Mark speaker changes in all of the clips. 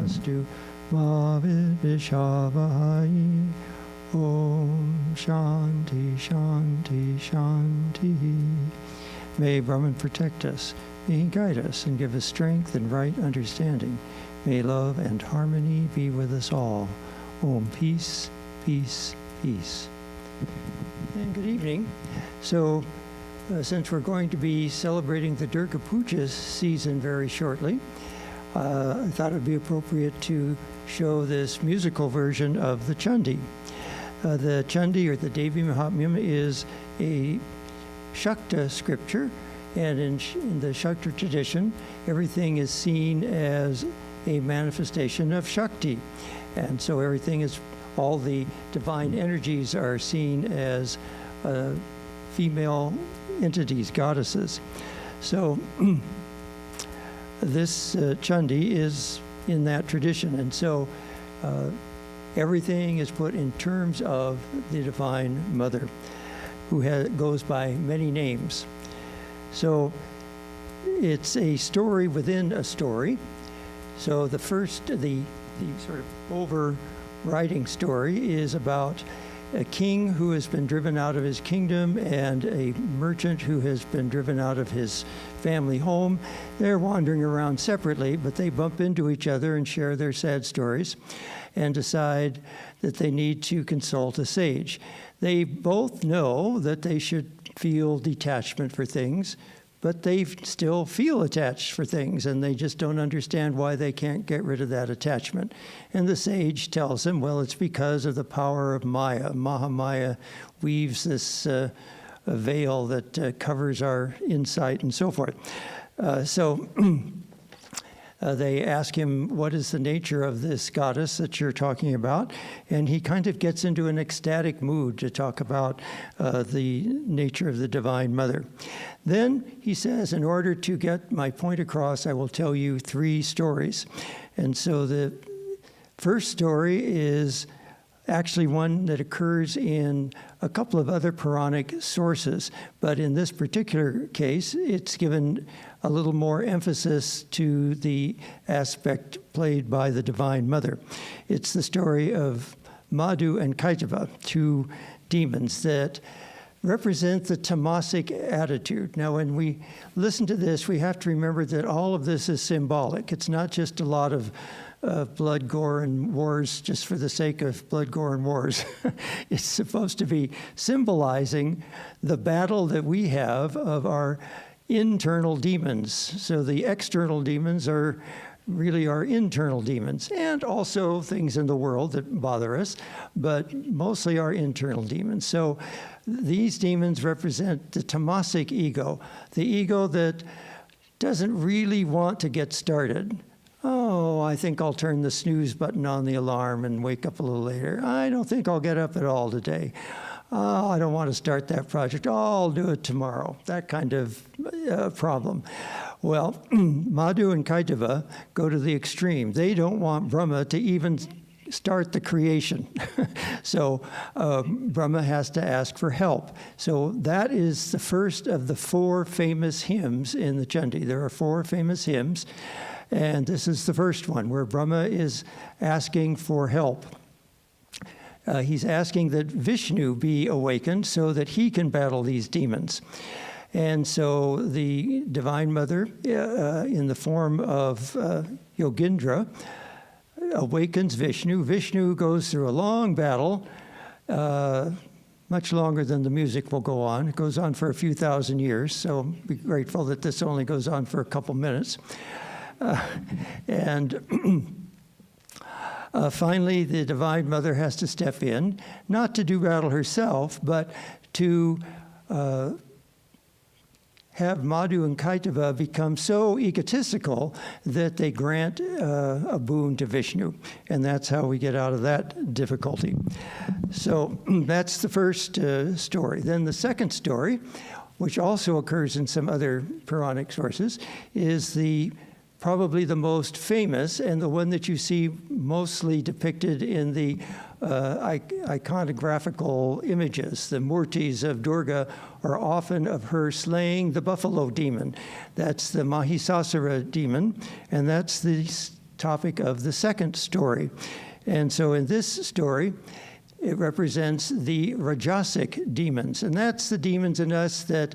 Speaker 1: Astu Ma Vidvishavahai. Om Shanti, Shanti, Shanti. May Brahman protect us. May he guide us and give us strength and right understanding. May love and harmony be with us all. Om, peace, peace, peace. And good evening. So, since we're going to be celebrating the Durga Puja season very shortly, I thought it would be appropriate to show this musical version of the Chandi. The Chandi, or the Devi Mahatmyam, is a Shakta scripture, and in the Shakta tradition, everything is seen as a manifestation of Shakti. And so everything is, all the divine energies are seen as female entities, goddesses. So this Chandi is in that tradition, and so everything is put in terms of the Divine Mother, who goes by many names. So it's a story within a story. So the first, the sort of overriding story is about a king who has been driven out of his kingdom and a merchant who has been driven out of his family home. They're wandering around separately, but they bump into each other and share their sad stories and decide that they need to consult a sage. They both know that they should feel detachment for things, but they still feel attached for things, and they just don't understand why they can't get rid of that attachment. And the sage tells them, well, it's because of the power of Maya. Mahamaya weaves this veil that covers our insight and so forth. They ask him, what is the nature of this goddess that you're talking about? And he kind of gets into an ecstatic mood to talk about the nature of the Divine Mother. Then he says, in order to get my point across, I will tell you 3 stories. And so the first story is actually one that occurs in a couple of other Puranic sources, but in this particular case, it's given a little more emphasis to the aspect played by the Divine Mother. It's the story of Madhu and Kaitava, 2 demons that represent the tamasic attitude. Now, when we listen to this, we have to remember that all of this is symbolic. It's not just a lot of blood, gore, and wars just for the sake of blood, gore, and wars. It's supposed to be symbolizing the battle that we have of our internal demons. So the external demons are really our internal demons, and also things in the world that bother us, but mostly our internal demons. So these demons represent the tamasic ego, the ego that doesn't really want to get started. Oh, I think I'll turn the snooze button on the alarm and wake up a little later. I don't think I'll get up at all today. Oh, I don't want to start that project. Oh, I'll do it tomorrow. That kind of problem. Well, Madhu and Kaitava go to the extreme. They don't want Brahma to even start the creation. So Brahma has to ask for help. So that is the first of the 4 famous hymns in the Chandi. There are 4 famous hymns. And this is the first one, where Brahma is asking for help. He's asking that Vishnu be awakened so that he can battle these demons. And so the Divine Mother, in the form of Yogindra, awakens Vishnu. Vishnu goes through a long battle, much longer than the music will go on. It goes on for a few thousand years, so be grateful that this only goes on for a couple minutes. Finally, the Divine Mother has to step in, not to do battle herself, but to have Madhu and Kaitava become so egotistical that they grant a boon to Vishnu. And that's how we get out of that difficulty. So that's the first story. Then the second story, which also occurs in some other Puranic sources, is probably the most famous and the one that you see mostly depicted in the iconographical images. The murtis of Durga are often of her slaying the buffalo demon. That's the Mahisasura demon, and that's the topic of the second story. And so in this story, it represents the Rajasic demons. And that's the demons in us that,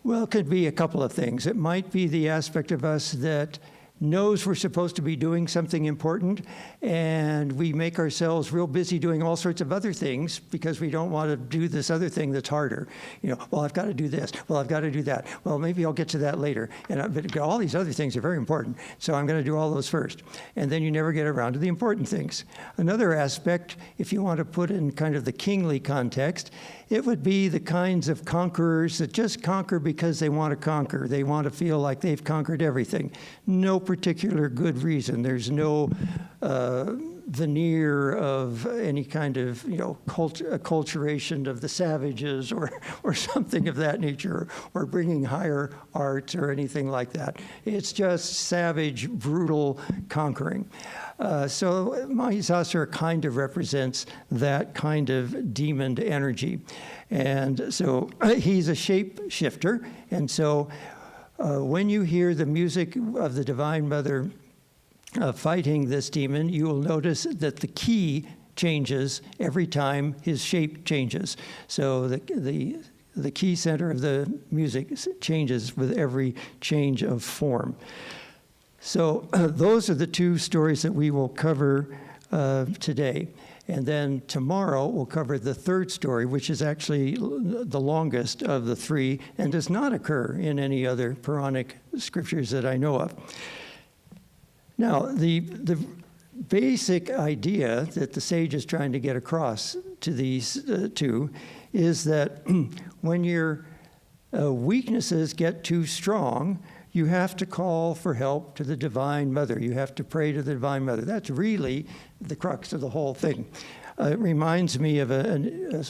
Speaker 1: well, it could be a couple of things. It might be the aspect of us that knows we're supposed to be doing something important, and we make ourselves real busy doing all sorts of other things because we don't want to do this other thing that's harder. You know, well, I've got to do this. Well, I've got to do that. Well, maybe I'll get to that later. But all these other things are very important, so I'm going to do all those first. And then you never get around to the important things. Another aspect, if you want to put in kind of the kingly context, it would be the kinds of conquerors that just conquer because they want to conquer. They want to feel like they've conquered everything. No particular good reason. There's no veneer of any kind of, you know, acculturation of the savages or something of that nature, or bringing higher arts or anything like that. It's just savage, brutal conquering. So Mahishasura kind of represents that kind of demon energy. And so he's a shape-shifter. And so when you hear the music of the Divine Mother fighting this demon, you will notice that the key changes every time his shape changes. So the key center of the music changes with every change of form. So those are the two stories that we will cover today. And then tomorrow we'll cover the third story, which is actually the longest of the three and does not occur in any other Puranic scriptures that I know of. Now, the basic idea that the sage is trying to get across to these two is that when your weaknesses get too strong, you have to call for help to the Divine Mother. You have to pray to the Divine Mother. That's really the crux of the whole thing. It reminds me of a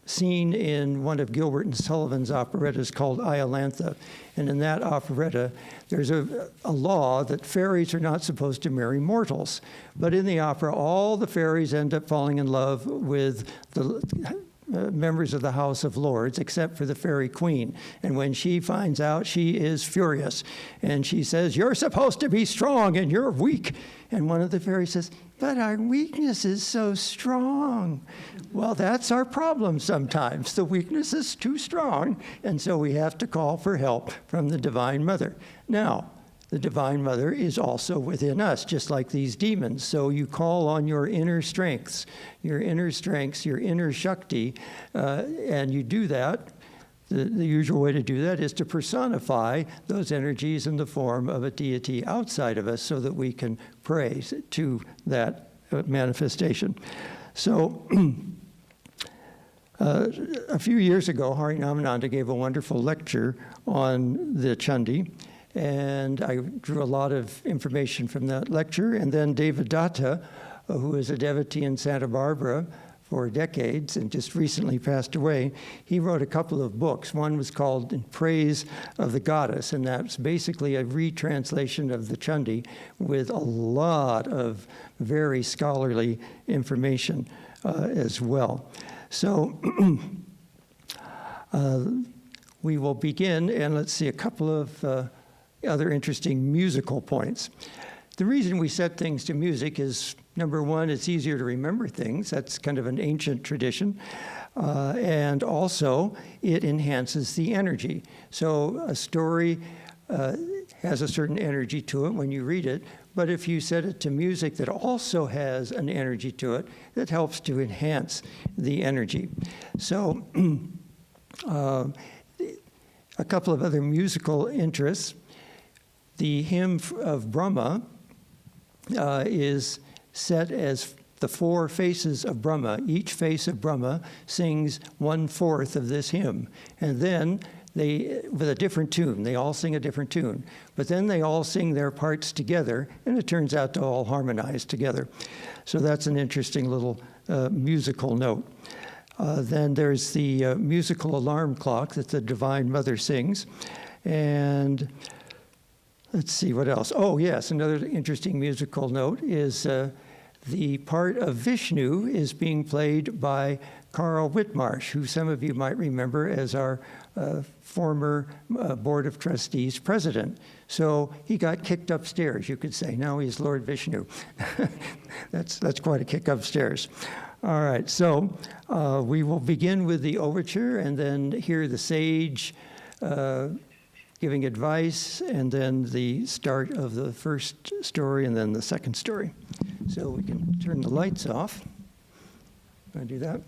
Speaker 1: scene in one of Gilbert and Sullivan's operettas called Iolantha. And in that operetta, there's a law that fairies are not supposed to marry mortals. But in the opera, all the fairies end up falling in love with the members of the House of Lords, except for the fairy queen. And when she finds out, she is furious. And she says, "You're supposed to be strong and you're weak." And one of the fairies says, "But our weakness is so strong." Well, that's our problem sometimes. The weakness is too strong, and so we have to call for help from the Divine Mother. Now, the Divine Mother is also within us, just like these demons. So you call on your inner strengths, your inner Shakti, and you do that. The usual way to do that is to personify those energies in the form of a deity outside of us so that we can pray to that manifestation. So a few years ago, Atmavidyananda gave a wonderful lecture on the Chandi, and I drew a lot of information from that lecture. And then David Datta, who is a devotee in Santa Barbara for decades and just recently passed away, he wrote a couple of books. One was called In Praise of the Goddess, and that's basically a retranslation of the Chandi with a lot of very scholarly information as well. So we will begin, and let's see a couple of other interesting musical points. The reason we set things to music is, number one, it's easier to remember things. That's kind of an ancient tradition. And also, it enhances the energy. So a story has a certain energy to it when you read it, but if you set it to music that also has an energy to it, that helps to enhance the energy. So a couple of other musical interests. The hymn of Brahma is set as the four faces of Brahma. Each face of Brahma sings 1/4 of this hymn. And then they, with a different tune, they all sing a different tune. But then they all sing their parts together, and it turns out to all harmonize together. So that's an interesting little musical note. Then there's the musical alarm clock that the Divine Mother sings. And let's see what else. Oh, yes, another interesting musical note is The part of Vishnu is being played by Carl Whitmarsh, who some of you might remember as our former Board of Trustees president. So he got kicked upstairs, you could say. Now he's Lord Vishnu. That's quite a kick upstairs. All right, so we will begin with the overture and then hear the sage giving advice, and then the start of the first story and then the second story. So we can turn the lights off. Want to do that?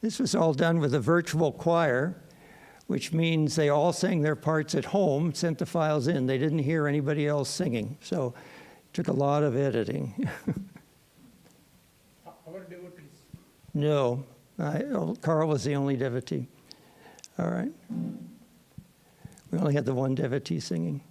Speaker 1: This was all done with a virtual choir, which means they all sang their parts at home, sent the files in. They didn't hear anybody else singing, so it took a lot of editing.
Speaker 2: Our devotees?
Speaker 1: No, Carl was the only devotee. All right. We only had the one devotee singing.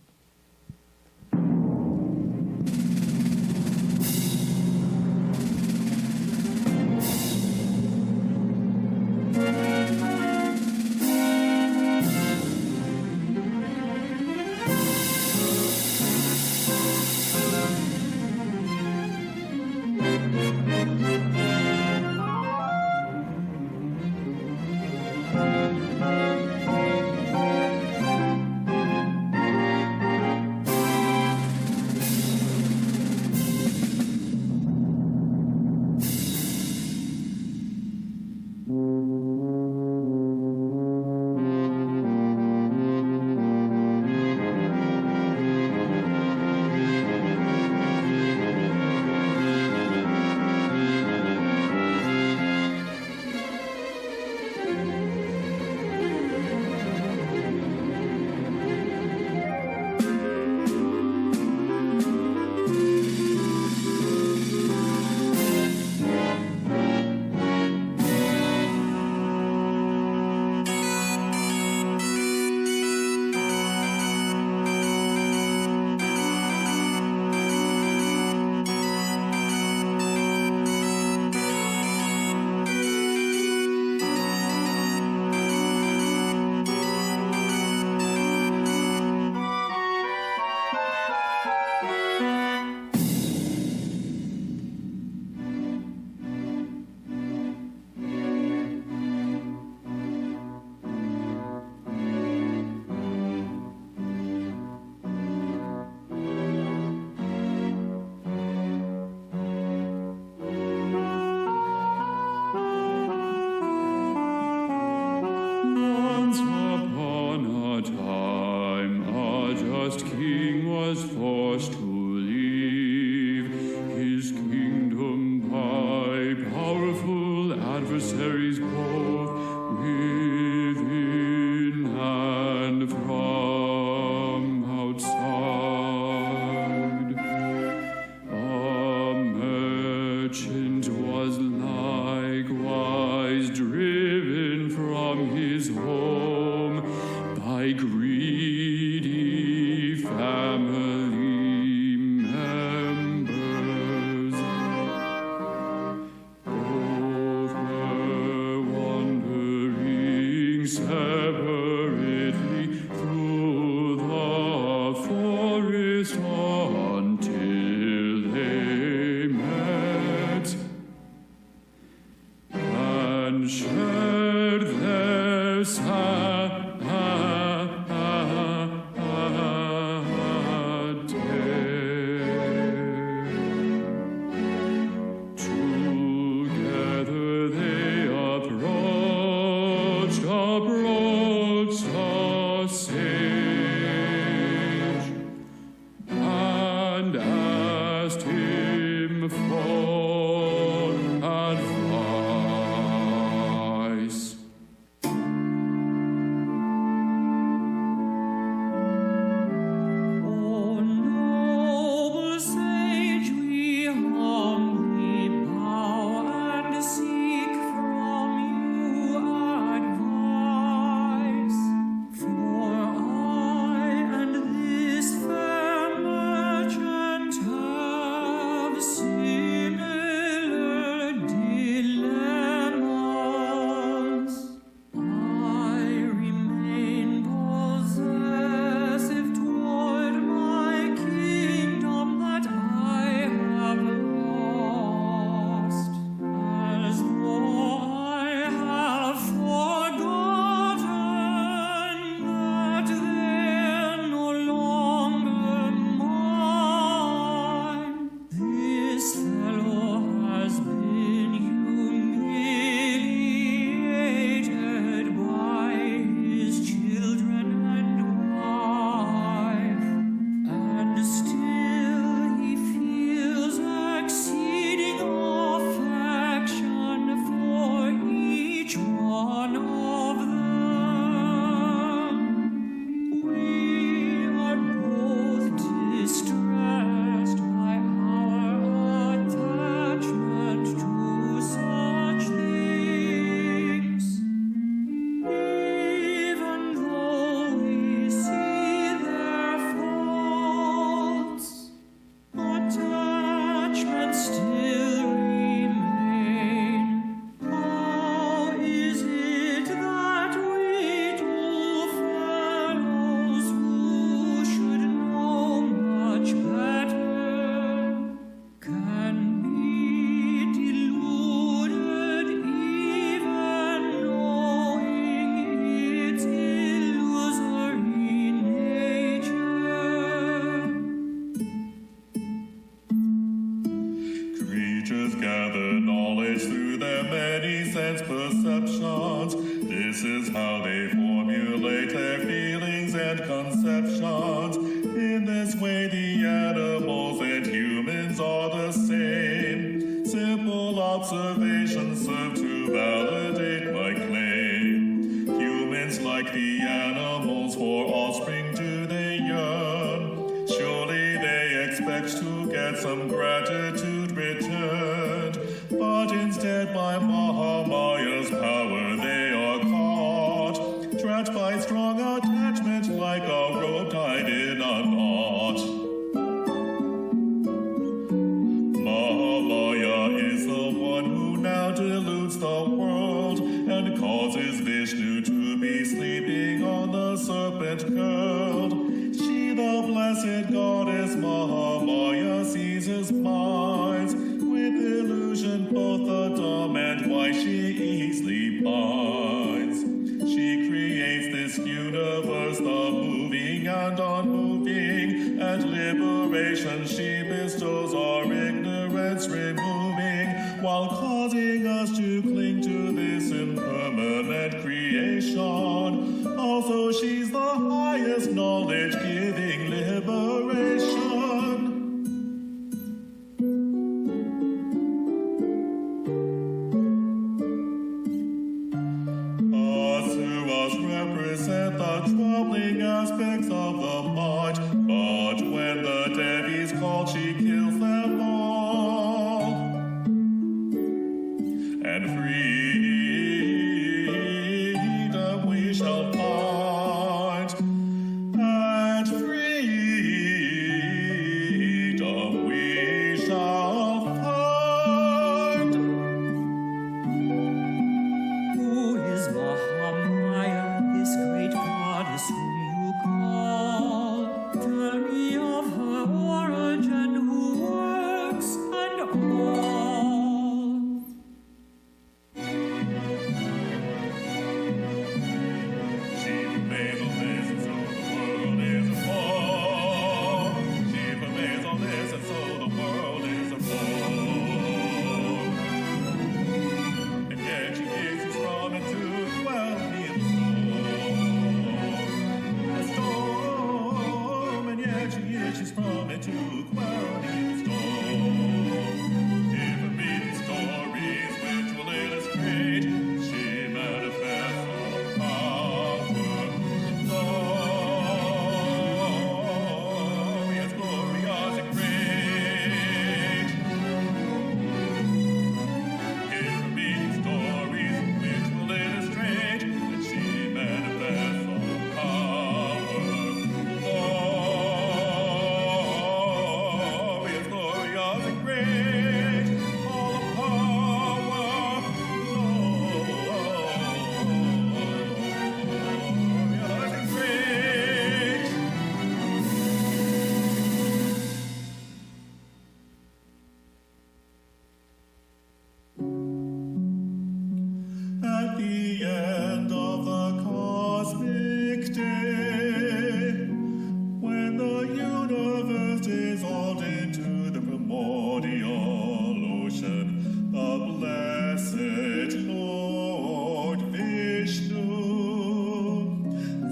Speaker 3: shared their
Speaker 2: and conceptions. In this way, the animals and humans are the same. Simple observations serve to validate my claim. Humans, like the animals, for offspring do they yearn. Surely they expect to get some gratitude returned. But instead, by Mahamaya's power, they are caught, trapped by strong attachment like a rope tied in a knot. Mahamaya is the one who now deludes the world and causes Vishnu to be sleeping on the serpent curled. She, the blessed goddess Mahamaya, seizes minds with illusion, both the dumb and wise she easily binds. She creates this universe, the moving and unmoving, and liberation she bestows, our ignorance removing, while causing us to cling to this impermanent creation. Also, she's the highest knowledge, giving liberation. Represent the troubling aspects of the mind, but when the Devi's called, she kills them all. And freedom we shall find, and freedom we shall find.
Speaker 3: Who is Mahamaya, this great goddess whom you call? Tell me of her origin, who works and all.
Speaker 2: She pervades all this, and so the world is a ball. She pervades all this, and so the world is a ball. And yet she issues from it to quell me in the storm. And yet she issues from it to quell me in the storm. Give me these stories which will illustrate she manifests her power. Glorious, glorious and great. Give me these stories which will illustrate that she manifests her power. Glorious, glorious and great. All the power. Glorious and great. At the end of the cosmic day, when the universe dissolved into the primordial ocean, the blessed Lord Vishnu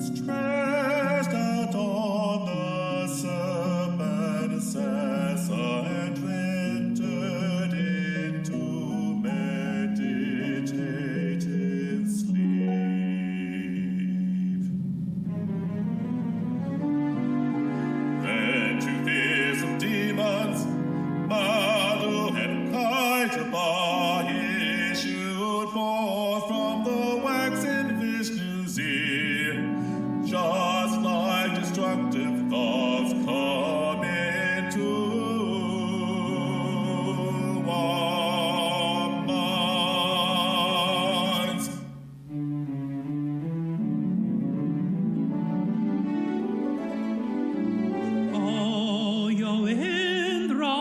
Speaker 2: stretched out on the serpent's sessa and entered into meditative sleep. Then two fearsome demons, Madhu and Kaitaba, issued forth from the waxen Vishnu's ear, just like destructive thoughts come into our minds.
Speaker 3: Oh, yo Indra,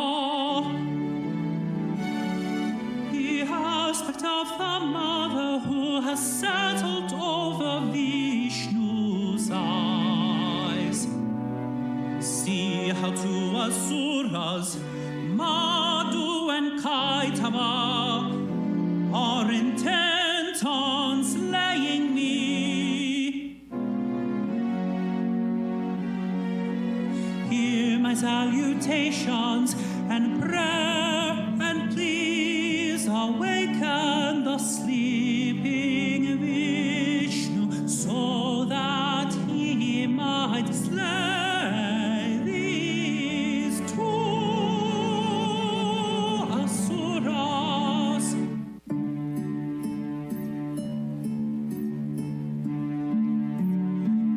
Speaker 3: the aspect of the mother who has settled over Vishnu's eyes. See how two asuras, Madhu and Kaitama, are intent on slaying me. my salutations, and prayer and please awaken the sleeping Vishnu, so that he might slay these two asuras.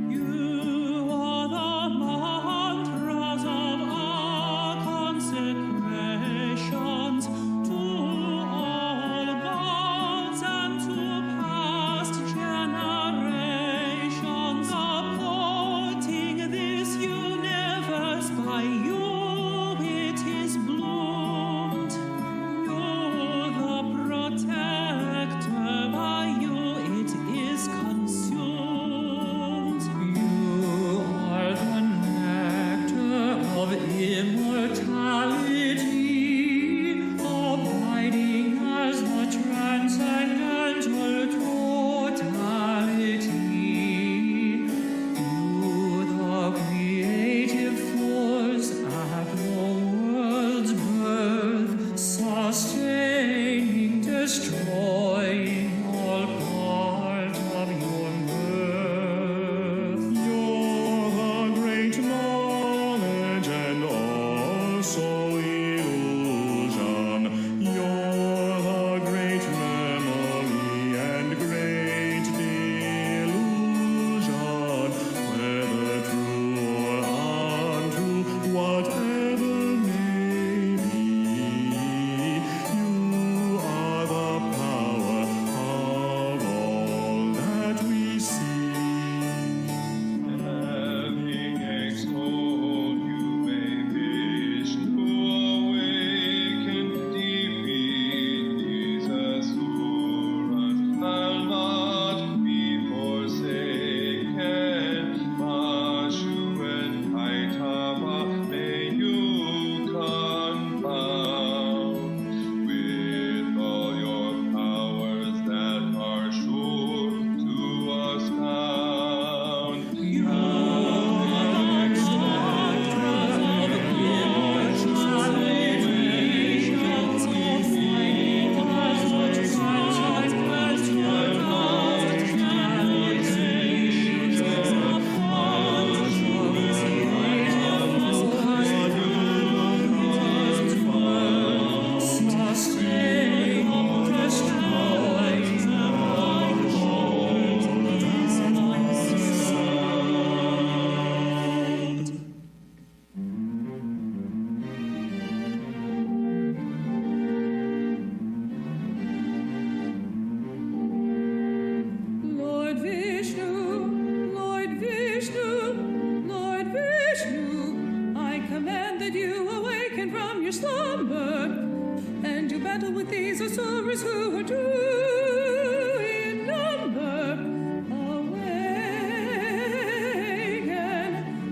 Speaker 3: You are the mantras of our consecrations to all gods and to past generations, upholding this universe. By you it is bloomed. You're the protector, by you it is consumed. You are the nectar of immortality, abiding as the transcendental totality. You, the creative force at the world's birth, sustaining, destroying all part of your birth.
Speaker 2: You're the great knowledge and also illusion. You're the great memory and great delusion. Whether true or untrue, whatever may be, you are the power of all that we see. Having extolled you, may Vishnu awaken, defeat these asuras, I'll not be forsaken. Vashu and Kaitava, may you confound with all your powers that are sure to us found. You
Speaker 4: Lord Vishnu, Lord Vishnu, Lord Vishnu, I command that you awaken from your slumber and do battle with these asuras who are two in number. Awaken,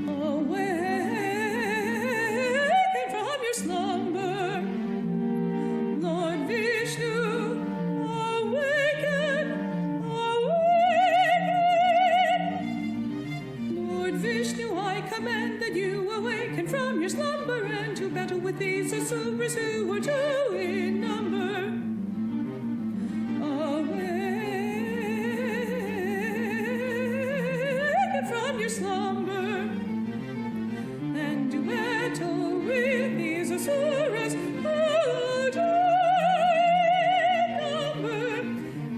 Speaker 4: awaken from your slumber. Lord Vishnu, awaken, awaken. Lord Vishnu, I command that you awaken from your slumber and to battle with these asuras who are two in number. Awaken from your slumber and do battle with these asuras who are two in number,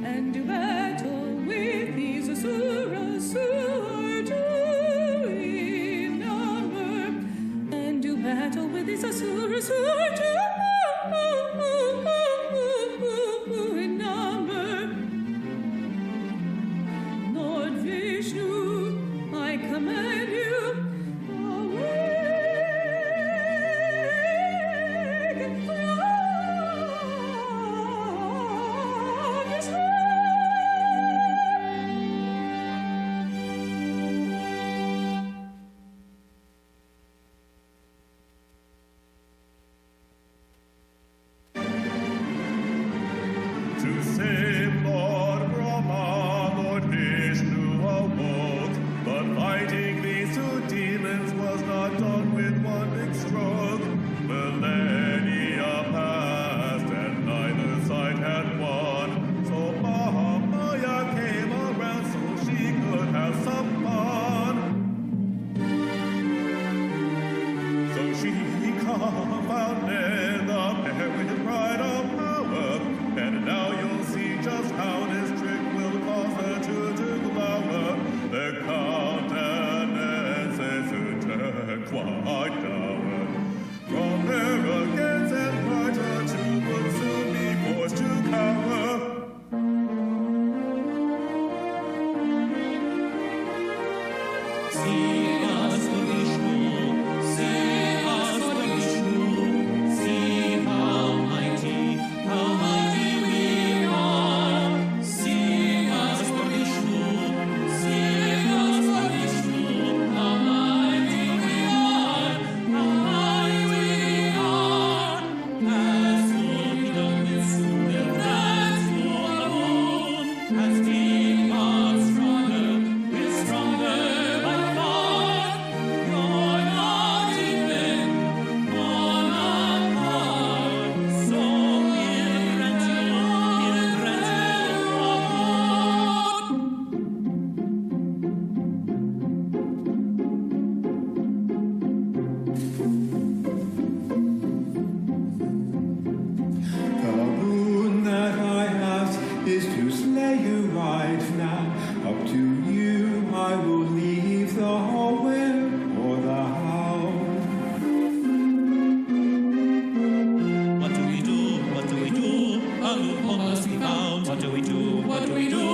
Speaker 4: and do battle with these asuras who are two in number, and do battle with these asuras who are two in number. Lord Vishnu, I command you, awaken from your slumber.
Speaker 2: To save Lord Brahma, Lord Vishnu awoke, but fighting these two demons was not done with one perfect stroke. Millennia passed and neither side had won. So Mahamaya came around so she could have some fun. So she confounded the pair with pride of power. And now you'll see just how this trick will cause her to glower. Their countenances turn quite dour. From arrogance and pride, her two will soon be forced to cower.
Speaker 3: See us for Vishnu, see us for Vishnu, see how mighty we are. See us for Vishnu, see us for Vishnu, how mighty we are, how mighty we are. As we don't miss that you alone, as we are stronger, we're stronger by far. You're not even on our par, so we'll grant you
Speaker 5: The boon that I ask is to slay you right now. Up to you I will leave the where or the how.
Speaker 3: What do we do? What do we do? A loophole must be found. What do we do? What do we do?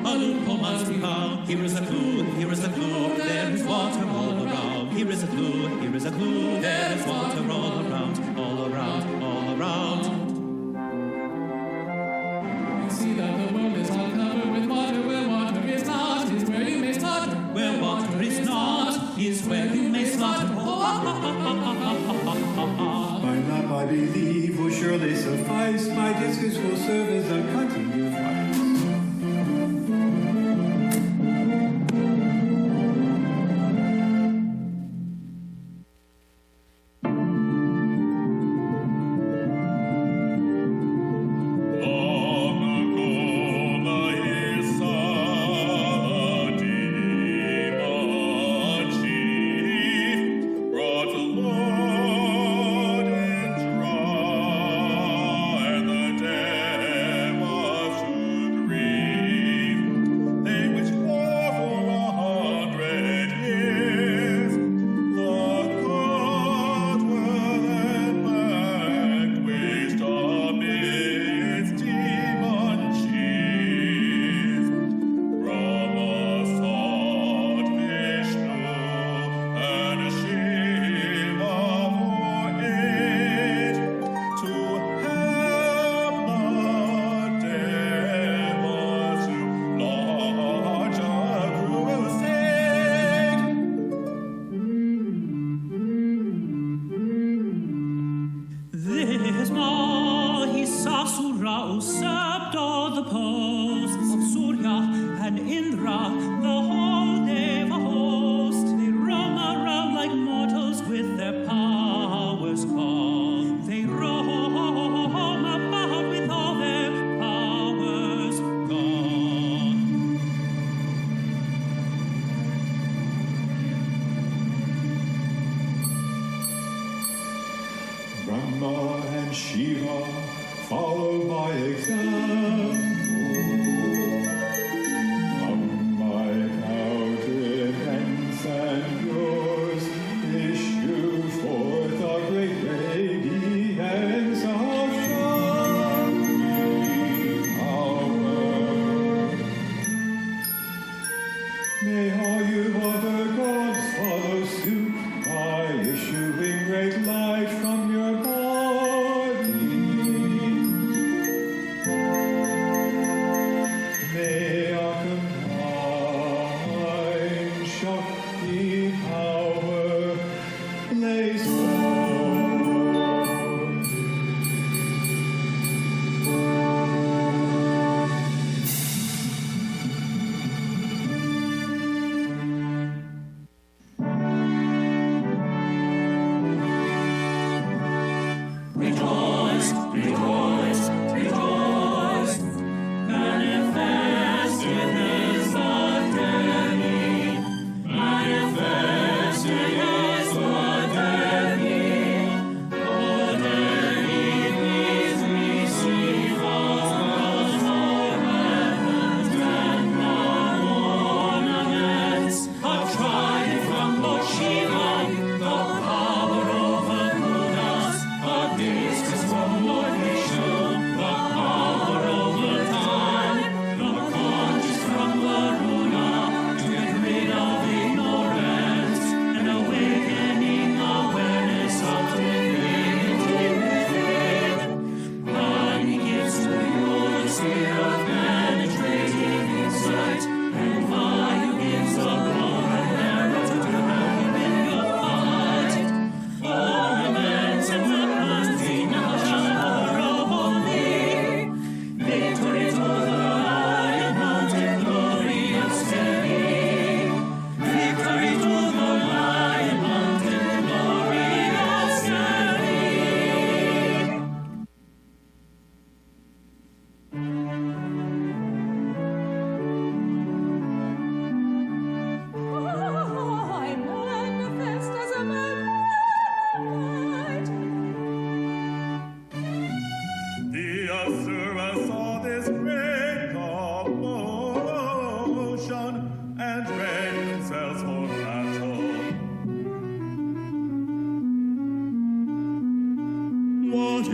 Speaker 3: A loophole must be found. Here is a clue. Here is a clue. There is water all around. Here is a clue. Here is a clue. There is water all around. All around. All around.
Speaker 6: See that the world is all covered with water. Where water is not is where you may slaughter.
Speaker 3: Where water is not is where you may slaughter.
Speaker 5: My love, I believe, will surely suffice. My discus will serve as a cutting device.
Speaker 2: Long ago the Issa, the demon chief, brought the Lord in dry, and the dead was to grieve. They which war for 100 years, the God will then vanquished amidst demon chiefs. Brahma sought Vishnu and Shiva for aid to help the devils to launch a crusade.
Speaker 3: This Mahisasura usurped all the posts of Surya and Indra, the whole Deva host. They roam around like mortals with their powers gone. They roam about with all their powers gone.
Speaker 5: Brahma and Shiva follow my example. From my countenance and yours issue forth a great radiance of Shakti power. May all you other gods follow suit by issuing great light from your body. May our combined Shakti power blaze forth.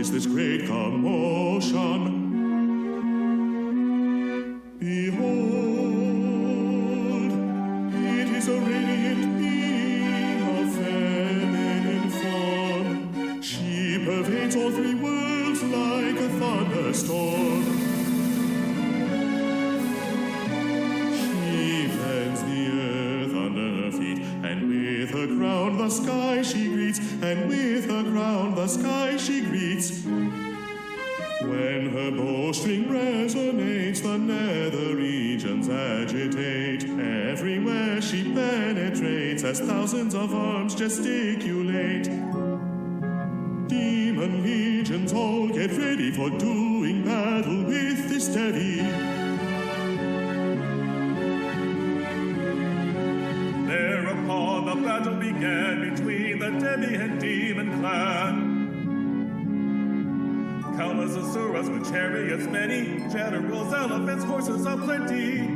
Speaker 2: is this great commotion? Behold, it is a radiant being of feminine form. She pervades all three worlds like a thunderstorm. She bends the earth under her feet, and with her crown the sky she greets, and with her crown the sky she greets. When her bowstring resonates, the nether regions agitate. Everywhere she penetrates, as thousands of arms gesticulate. Demon legions all get ready for doing battle with this Devi.
Speaker 7: Thereupon the battle began between the Devi and demon clan. Countless asuras with chariots many, generals, elephants, horses of plenty.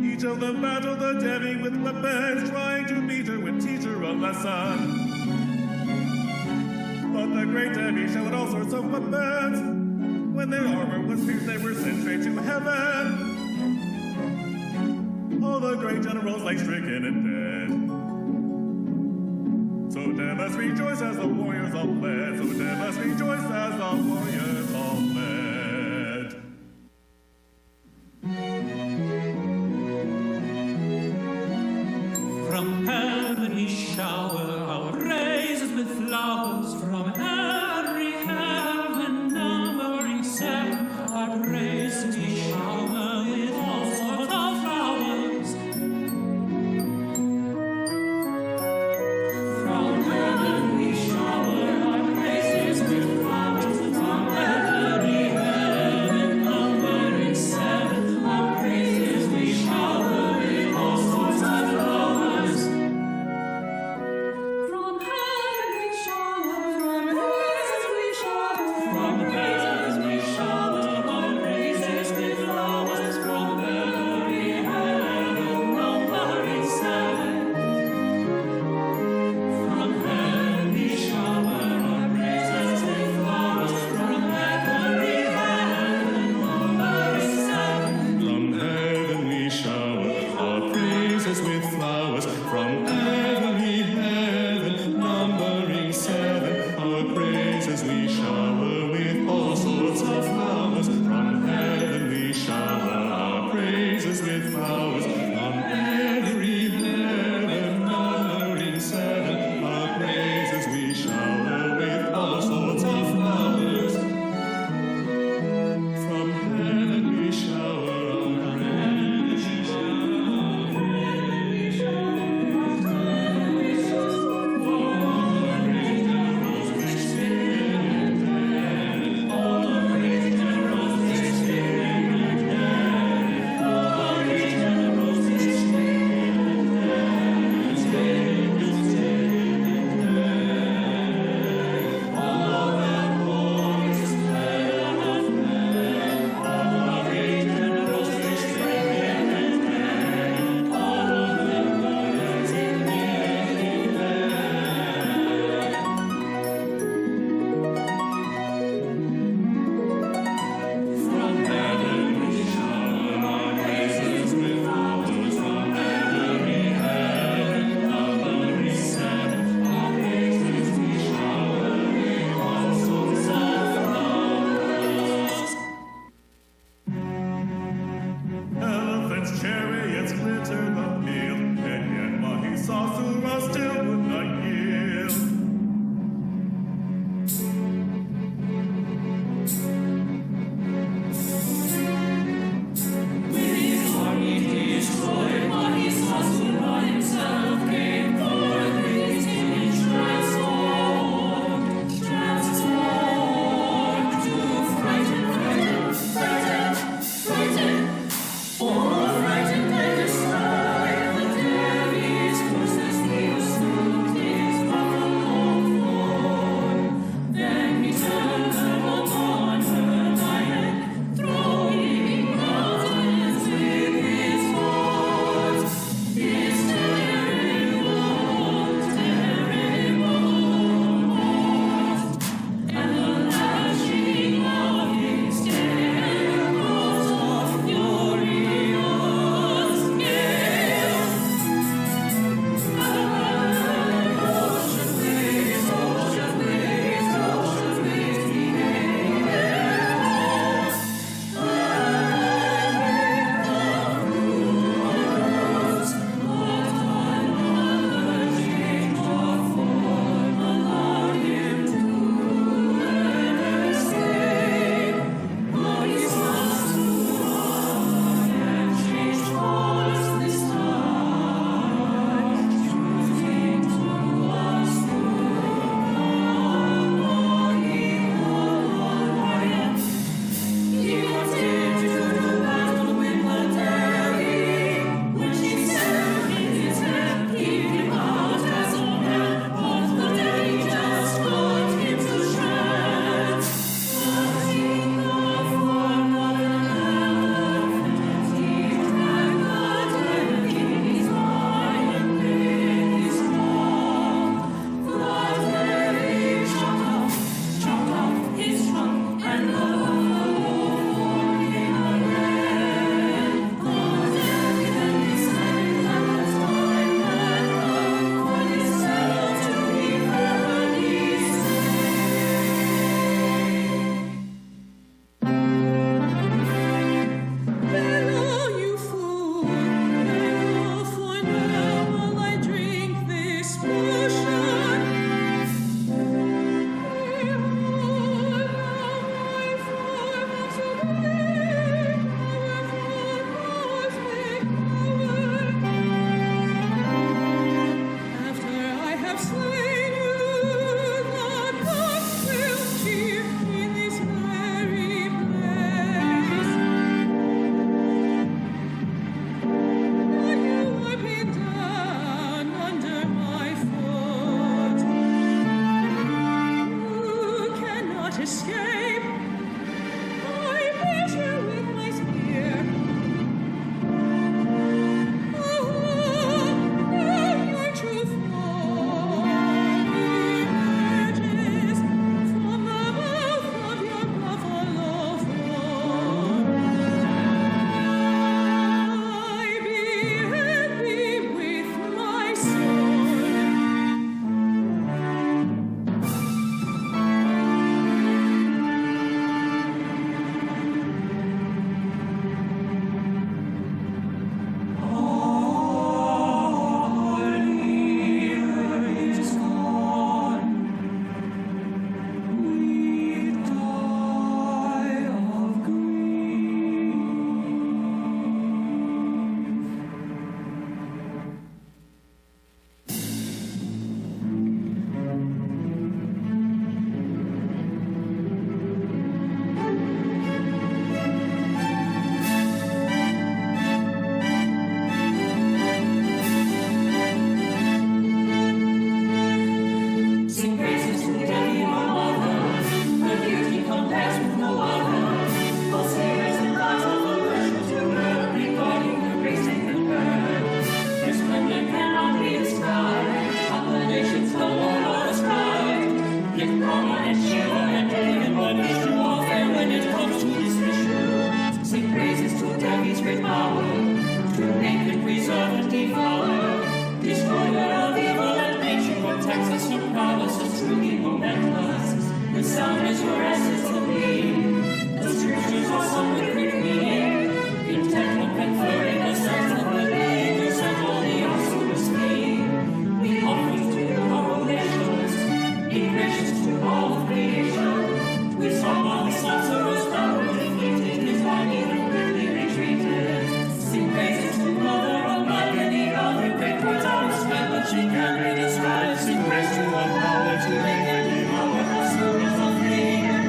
Speaker 7: Each of them battled the Devi with weapons, trying to beat her and teach her a lesson. But the great Devi showed all sorts of weapons. When their armor was pierced, they were sent straight to heaven. All the great generals lay stricken and dead. So Devas rejoice as the warriors all fled. So Devas rejoice as the warriors all fled.
Speaker 3: From heaven we shower our praises with flowers. From every heaven numbering seven, our praises we shower with all sorts of flowers. From heaven we shower our praises with flowers. From every heaven numbering seven, our praises we shower with all sorts of flowers.
Speaker 4: From heaven we shower, from heaven
Speaker 8: sound as your essence to me. The scriptures are sung with great meaning, intent on conferring the sense of the being, the sent only also to speak. We offer to you our orations, be gracious to all of creation. We song on the sorcerer's power, defeating his body and quickly retreated. Sing praises to Mother, unlike any other great words out of spell, but she can be described. Sing praise to the power to make it be our sorrows of fleeing and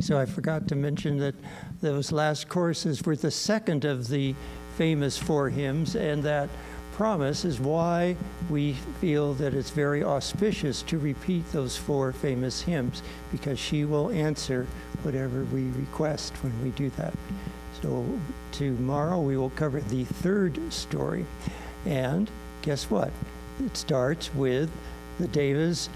Speaker 1: Okay, so I forgot to mention that those last choruses were the second of the famous 4 hymns, and that promise is why we feel that it's very auspicious to repeat those 4 famous hymns, because she will answer whatever we request when we do that. So tomorrow we will cover the 3rd story. And guess what? It starts with the Devas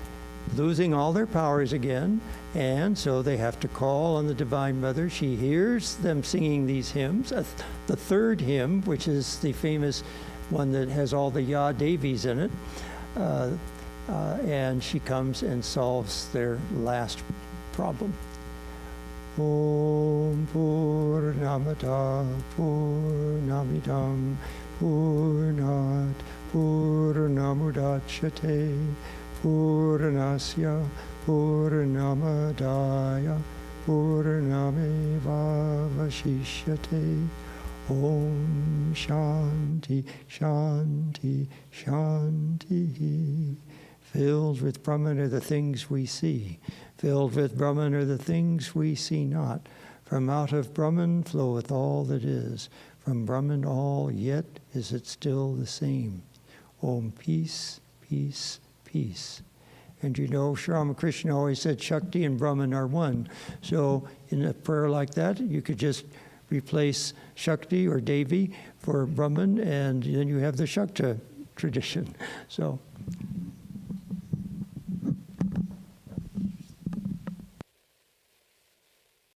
Speaker 1: losing all their powers again, and so they have to call on the Divine Mother. She hears them singing these hymns. The 3rd hymn, which is the famous one that has all the Ya Devis in it, and she comes and solves their last problem. Om Purnamada Purnamidam Purnat Purnamudachyate Purnasya Purnamadaya Purnameva Vashishyate. Om Shanti, Shanti, Shanti. Filled with Brahman are the things we see. Filled with Brahman are the things we see not. From out of Brahman floweth all that is. From Brahman all, yet is it still the same. Om, peace, peace, peace. And you know, Sri Ramakrishna always said Shakti and Brahman are one. So in a prayer like that, you could just replace Shakti or Devi for Brahman, and then you have the Shakta tradition. So